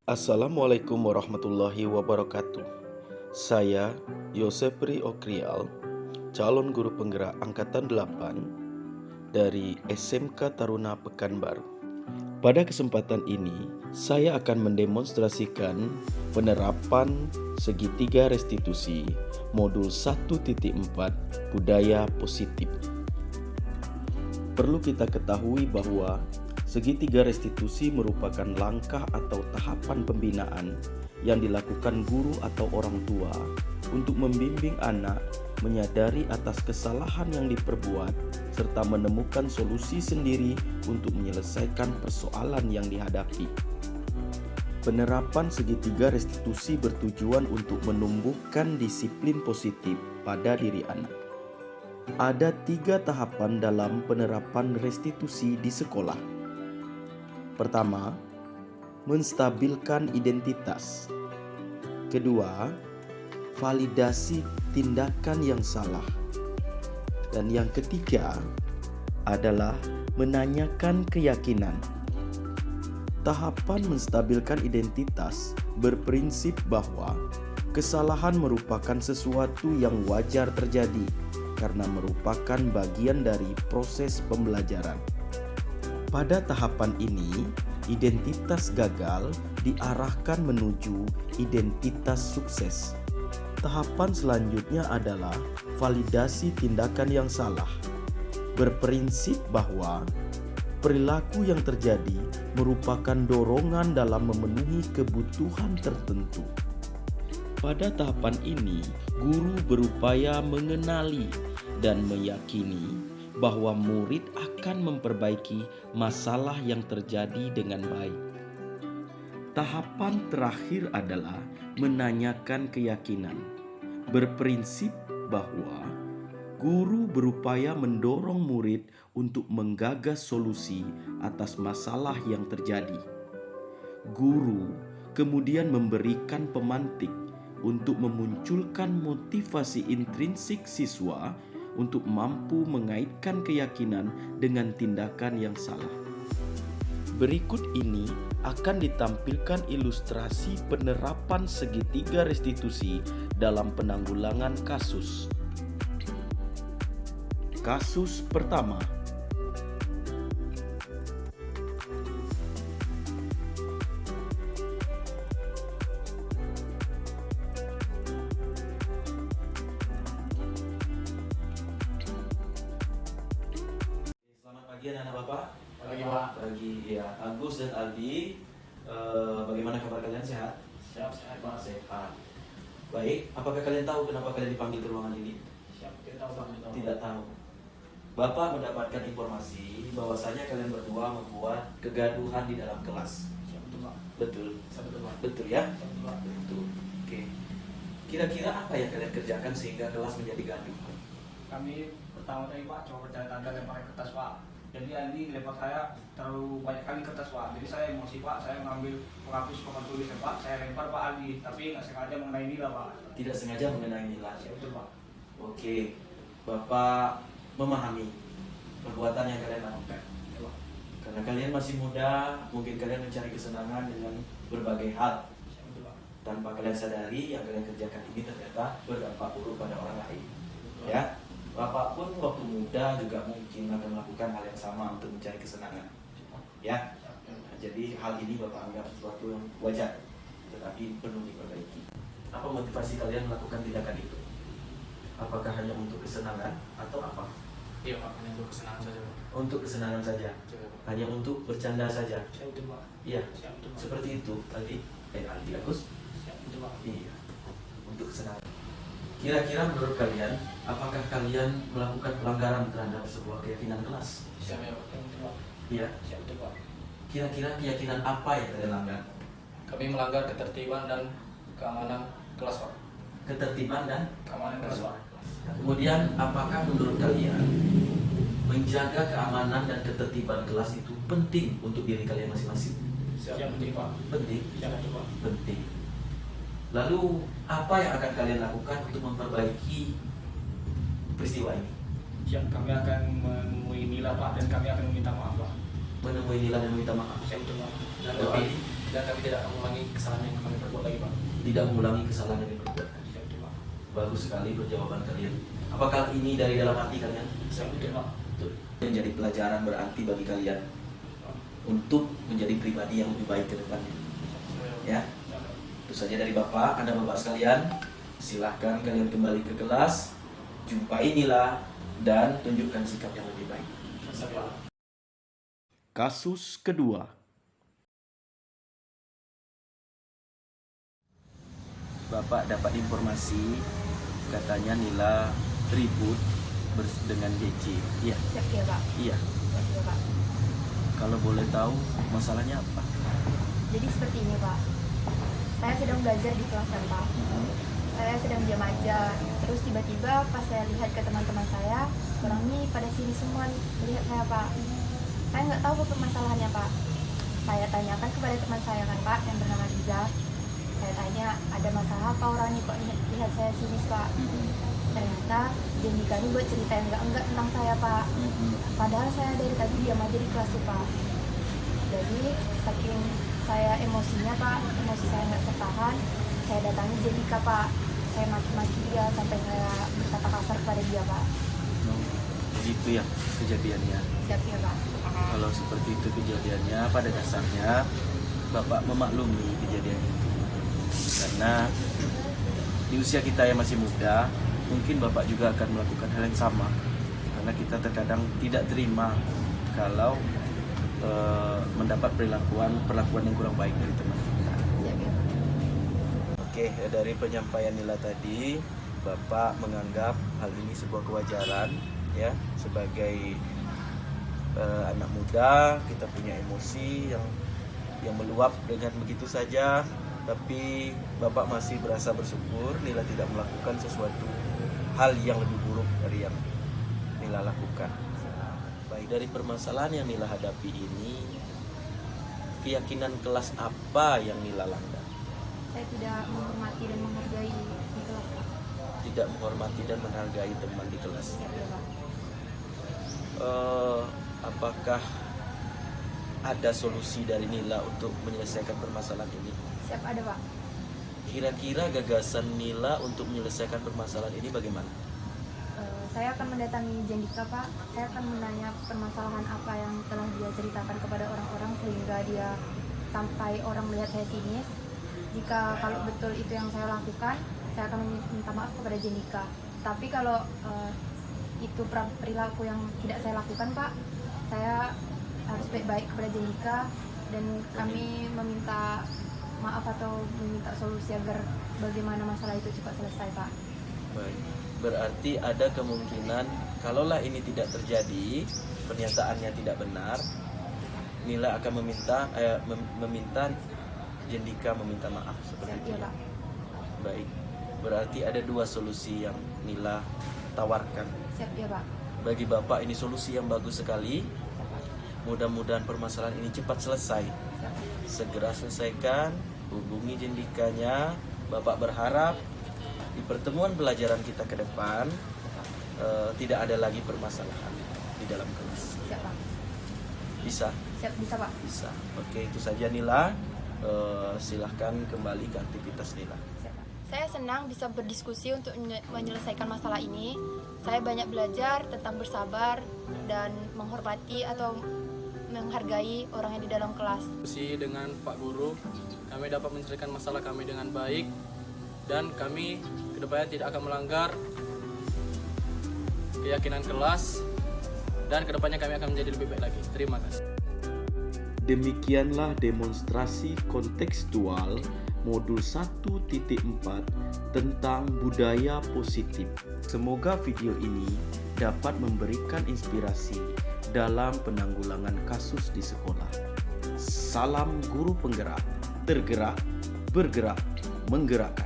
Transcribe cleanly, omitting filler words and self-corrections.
Assalamualaikum warahmatullahi wabarakatuh. Saya Yosepri Okrial, calon guru penggerak angkatan 8 dari SMK Taruna Pekanbaru. Pada kesempatan ini, saya akan mendemonstrasikan penerapan segitiga restitusi modul 1.4 budaya positif. Perlu kita ketahui bahwa segitiga restitusi merupakan langkah atau tahapan pembinaan yang dilakukan guru atau orang tua untuk membimbing anak menyadari atas kesalahan yang diperbuat serta menemukan solusi sendiri untuk menyelesaikan persoalan yang dihadapi. Penerapan segitiga restitusi bertujuan untuk menumbuhkan disiplin positif pada diri anak. Ada 3 tahapan dalam penerapan restitusi di sekolah. Pertama, menstabilkan identitas. Kedua, validasi tindakan yang salah. Dan yang ketiga adalah menanyakan keyakinan. Tahapan menstabilkan identitas berprinsip bahwa kesalahan merupakan sesuatu yang wajar terjadi karena merupakan bagian dari proses pembelajaran. Pada tahapan ini, identitas gagal diarahkan menuju identitas sukses. Tahapan selanjutnya adalah validasi tindakan yang salah. Berprinsip bahwa perilaku yang terjadi merupakan dorongan dalam memenuhi kebutuhan tertentu. Pada tahapan ini, guru berupaya mengenali dan meyakini bahwa murid akan memperbaiki masalah yang terjadi dengan baik. Tahapan terakhir adalah menanyakan keyakinan. Berprinsip bahwa guru berupaya mendorong murid untuk menggagas solusi atas masalah yang terjadi. Guru kemudian memberikan pemantik untuk memunculkan motivasi intrinsik siswa untuk mampu mengaitkan keyakinan dengan tindakan yang salah. Berikut ini akan ditampilkan ilustrasi penerapan segitiga restitusi dalam penanggulangan kasus. Kasus pertama. Selamat pagi anak-anak Bapak. Pagi Pak. Pagi ya. Agus dan Aldi, bagaimana kabar kalian, sehat? Sehat Pak. Sehat. Baik, apakah kalian tahu kenapa kalian dipanggil ke ruangan ini? Tidak tahu Pak. Tidak tahu. Bapak mendapatkan informasi bahwasanya kalian berdua membuat kegaduhan di dalam kelas. Betul Pak. Betul? Betul Pak. Betul ya? Betul Pak. Betul. Oke. Kira-kira apa yang kalian kerjakan sehingga kelas menjadi gaduh? Kami pertama tadi Pak coba bercanda tanda lempar kertas Pak. Jadi Andi lempar saya terlalu banyak kali kertas Pak. Jadi saya emosi Pak. Saya mengambil penghapus papan tulis Pak. Saya lempar Pak Andi. Tapi nggak sengaja mengenai nilai Pak. Tidak sengaja mengenai nilai. Betul Pak. Oke. Bapak memahami perbuatan yang kalian lakukan. Ya, Pak. Karena kalian masih muda, mungkin kalian mencari kesenangan dengan berbagai hal. Betul Pak. Tanpa kalian sadari, yang kalian kerjakan ini ternyata berdampak buruk pada orang lain. Ya, Bapak pun waktu muda juga mungkin akan melakukan hal yang sama untuk mencari kesenangan. Ya, nah, jadi hal ini Bapak anggap sesuatu yang wajar, tetapi perlu diperbaiki. Apa motivasi kalian melakukan tindakan itu? Apakah hanya untuk kesenangan atau apa? Iya Pak. Hanya untuk kesenangan saja Pak. Untuk kesenangan saja, Coba Pak. hanya untuk bercanda saja. Saya betul Pak. Iya, Saya betul Pak. seperti itu tadi. Aldi Agus. Saya betul Pak. Iya, untuk kesenangan. Kira-kira menurut kalian, apakah kalian melakukan pelanggaran terhadap sebuah keyakinan kelas? Saya betul Pak. Iya. Saya betul Pak. Kira-kira keyakinan apa yang kalian langgar? Kami melanggar ketertiban dan keamanan kelas Pak. Ketertiban dan Keamanan kelas Pak. kemudian apakah menurut kalian menjaga keamanan dan ketertiban kelas itu penting untuk diri kalian masing-masing? Siap penting Pak. Penting, Siap betul Pak. penting. Lalu apa yang akan kalian lakukan untuk memperbaiki peristiwa ini? Siap, kami akan menemui Nila Pak dan kami akan meminta maaf Pak. Menemui Nila dan meminta maaf. Siap betul Pak. Lalu Tapi Aldi? dan kami tidak akan mengulangi kesalahan yang kami perbuat lagi Pak. Tidak mengulangi kesalahan yang diperbuat. Bagus sekali jawaban kalian. Apakah ini dari dalam hati kalian? Saya pikir Pak. Betul. Menjadi pelajaran berarti bagi kalian untuk menjadi pribadi yang lebih baik ke depannya. Ya, itu saja dari Bapak. Anda Bapak sekalian, silahkan kalian kembali ke kelas, jumpai Nila dan tunjukkan sikap yang lebih baik. Kasus kedua. Bapak dapat informasi katanya Nila ribut dengan JJ. Iya. Siap ya Pak. Iya. Siap ya Pak. Kalau boleh tahu masalahnya apa? Jadi seperti ini Pak. Saya sedang belajar di kelas kan Pak. Saya sedang diam aja. Terus tiba-tiba pas saya lihat ke teman-teman saya, orang ini pada sini semua melihat saya Pak. Saya nggak tahu apa permasalahannya Pak. Saya tanyakan kepada teman saya kan Pak yang bernama Riza. Saya tanya ada masalah apa orang ini kok lihat saya sini Pak. Ternyata Jenika ini buat cerita yang enggak tentang saya Pak. Padahal saya dari tadi diam aja di kelas tuh Pak. Jadi saking saya emosinya Pak, emosi saya nggak tertahan, saya datangi Jenika Pak. Saya maki-maki dia sampai saya berkata kasar kepada dia Pak. Begitu ya kejadiannya. Siap ya Pak. Kalau seperti itu kejadiannya, pada dasarnya Bapak memaklumi kejadian itu. Karena di usia kita yang masih muda, mungkin Bapak juga akan melakukan hal yang sama. Karena kita terkadang tidak terima kalau mendapat perlakuan yang kurang baik dari teman kita. Siap ya Pak. Oke, dari penyampaian Nila tadi, Bapak menganggap hal ini sebuah kewajaran, ya, sebagai anak muda kita punya emosi yang meluap dengan begitu saja. Tapi Bapak masih berasa bersyukur Nila tidak melakukan sesuatu hal yang lebih buruk dari yang Nila lakukan. Baik, dari permasalahan yang Nila hadapi ini, keyakinan kelas apa yang Nila langgar? Saya tidak menghormati dan menghargai di kelas Pak. Tidak menghormati dan menghargai teman di kelas. Siap ya Pak. Apakah ada solusi dari Nila untuk menyelesaikan permasalahan ini? Siap ada Pak. Kira-kira gagasan Nila untuk menyelesaikan permasalahan ini bagaimana? Saya akan mendatangi Jendika Pak. Saya akan menanya permasalahan apa yang telah dia ceritakan kepada orang-orang sehingga dia sampai orang melihat saya sinis. Jika kalau betul itu yang saya lakukan, saya akan minta maaf kepada Jendika. Tapi kalau itu perilaku yang tidak saya lakukan Pak, saya harus baik-baik kepada Jendika dan kami meminta maaf atau meminta solusi agar bagaimana masalah itu cepat selesai Pak. Baik, berarti ada kemungkinan kalaulah ini tidak terjadi, pernyataannya tidak benar, Nila akan meminta Jendika meminta maaf seperti Siap itu. ya Pak. Baik, berarti ada dua solusi yang Nila tawarkan. Siap ya Pak. Bagi Bapak ini solusi yang bagus sekali. Siap, Pak. Mudah-mudahan permasalahan ini cepat selesai. Siap. Segera selesaikan, hubungi Jendikanya. Bapak berharap di pertemuan pelajaran kita ke depan tidak ada lagi permasalahan di dalam kelas. Siap Pak. Bisa? Siap, bisa Pak. Bisa. Oke, itu saja Nila. Silahkan kembali ke aktivitas Nila. Siap, Pak. Saya senang bisa berdiskusi untuk menyelesaikan masalah ini. Saya banyak belajar tentang bersabar dan menghormati atau menghargai orang yang di dalam kelas. Diskusi dengan Pak Guru, kami dapat menyelesaikan masalah kami dengan baik dan kami kedepannya tidak akan melanggar keyakinan kelas dan kedepannya kami akan menjadi lebih baik lagi. Terima kasih. Demikianlah demonstrasi kontekstual modul 1.4 tentang budaya positif. Semoga video ini dapat memberikan inspirasi dalam penanggulangan kasus di sekolah. Salam guru penggerak, tergerak, bergerak, menggerakkan.